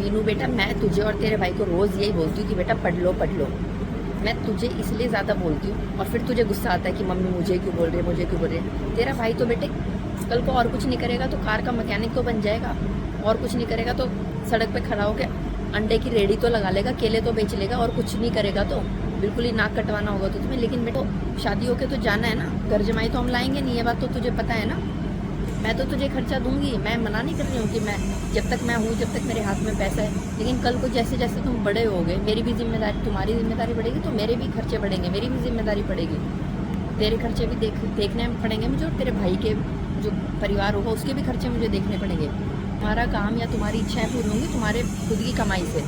वीनू बेटा, मैं तुझे और तेरे भाई को रोज़ यही बोलती हूँ कि बेटा पढ़ लो पढ़ लो। मैं तुझे इसलिए ज़्यादा बोलती हूँ और फिर तुझे गुस्सा आता है कि मम्मी मुझे क्यों बोल रही है, मुझे क्यों बोल रही है। तेरा भाई तो बेटे कल को और कुछ नहीं करेगा तो कार का मैकेनिक तो बन जाएगा, और कुछ नहीं करेगा तो सड़क पे खड़ा होकर अंडे की रेडी तो लगा लेगा, केले तो बेच लेगा, और कुछ नहीं करेगा तो बिल्कुल ही नाक कटवाना होगा तो तुम्हें। लेकिन बेटा शादी होके तो जाना है ना, घर जमाई तो हम लाएंगे नहीं, ये बात तो तुझे पता है ना। मैं तो तुझे खर्चा दूंगी, मैं मना नहीं कर रही हूँ कि मैं जब तक मैं हूँ, जब तक मेरे हाथ में पैसा है। लेकिन कल को जैसे जैसे तुम बड़े होगे, मेरी भी जिम्मेदारी, तुम्हारी जिम्मेदारी बढ़ेगी तो मेरे भी खर्चे बढ़ेंगे, मेरी भी जिम्मेदारी पड़ेगी। तेरे खर्चे भी देखने पड़ेंगे मुझे, और तेरे भाई के जो परिवार होगा उसके भी खर्चे मुझे देखने पड़ेंगे। तुम्हारा काम या तुम्हारी इच्छाएं पूरी होंगी तुम्हारे खुद की कमाई से।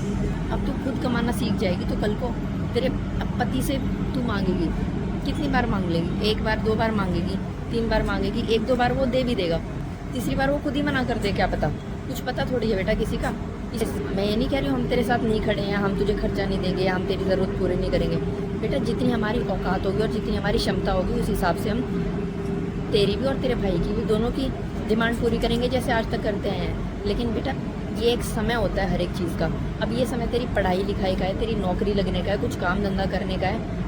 अब तू खुद कमाना सीख जाएगी तो कल को तेरे पति से तू मांगेगी, कितनी बार मांग लेगी? 1 बार 2 बार मांगेगी, 3 बार मांगेगी, 1-2 बार वो दे भी देगा, तीसरी बार वो खुद ही मना कर दे, क्या पता? कुछ पता थोड़ी है बेटा किसी का। मैं ये नहीं कह रही हूँ हम तेरे साथ नहीं खड़े हैं, हम तुझे खर्चा नहीं देंगे, हम तेरी ज़रूरत पूरी नहीं करेंगे। बेटा जितनी हमारी औकात होगी और जितनी हमारी क्षमता होगी उस हिसाब से हम तेरी भी और तेरे भाई की भी, दोनों की डिमांड पूरी करेंगे जैसे आज तक करते हैं। लेकिन बेटा ये एक समय होता है हर एक चीज़ का। अब ये समय तेरी पढ़ाई लिखाई का है, तेरी नौकरी लगने का है, कुछ काम धंधा करने का है।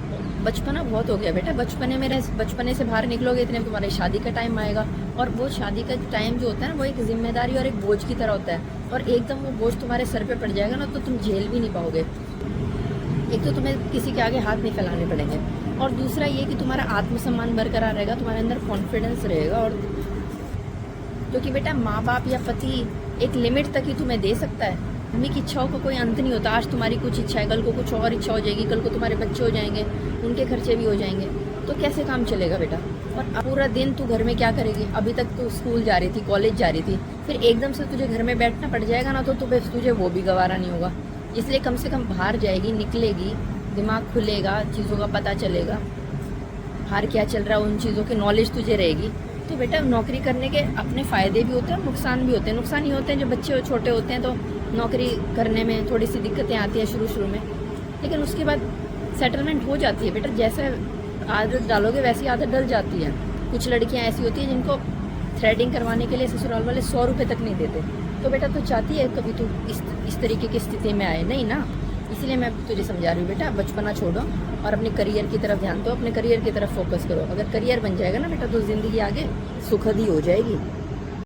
बचपना बहुत हो गया बेटा, बचपने से बाहर निकलोगे इतने में तुम्हारी शादी का टाइम आएगा, और वो शादी का टाइम जो होता है ना वो एक जिम्मेदारी और एक बोझ की तरह होता है, और एकदम वो बोझ तुम्हारे सर पे पड़ जाएगा ना तो तुम झेल भी नहीं पाओगे। एक तो तुम्हें किसी के आगे हाथ नहीं फैलाने पड़ेंगे, और दूसरा ये कि तुम्हारा आत्मसम्मान बरकरार रहेगा, तुम्हारे अंदर कॉन्फिडेंस रहेगा। और क्योंकि बेटा माँ बाप या पति एक लिमिट तक ही तुम्हें दे सकता है, मम्मी की इच्छाओं का कोई अंत नहीं होता। आज तुम्हारी कुछ इच्छा है, कल को कुछ और इच्छा हो जाएगी, कल को तुम्हारे बच्चे हो जाएंगे, उनके खर्चे भी हो जाएंगे, तो कैसे काम चलेगा बेटा? और पूरा दिन तू घर में क्या करेगी? अभी तक तू स्कूल जा रही थी, कॉलेज जा रही थी, फिर एकदम से तुझे घर में बैठना पड़ जाएगा ना तो तुझे वो भी गवारा नहीं होगा। इसलिए कम से कम बाहर जाएगी, निकलेगी, दिमाग खुलेगा, चीज़ों का पता चलेगा, बाहर क्या चल रहा है उन चीज़ों की नॉलेज तुझे रहेगी। तो बेटा नौकरी करने के अपने फ़ायदे भी होते हैं और नुकसान भी होते हैं। नुकसान ये होते हैं जब बच्चे छोटे होते हैं तो नौकरी करने में थोड़ी सी दिक्कतें आती हैं शुरू में, लेकिन उसके बाद सेटलमेंट हो जाती है बेटा। जैसे आदत डालोगे वैसी आदत डल जाती है। कुछ लड़कियां ऐसी होती हैं जिनको थ्रेडिंग करवाने के लिए ससुराल वाले 100 रुपये तक नहीं देते, तो बेटा तू चाहती है कभी तू इस तरीके की स्थिति में आए? नहीं ना। इसलिए मैं तुझे समझा रही हूँ बेटा, बचपना छोड़ो और अपने करियर की तरफ ध्यान दो, अपने करियर की तरफ फोकस करो। अगर करियर बन जाएगा ना बेटा तो ज़िंदगी आगे सुखद ही हो जाएगी।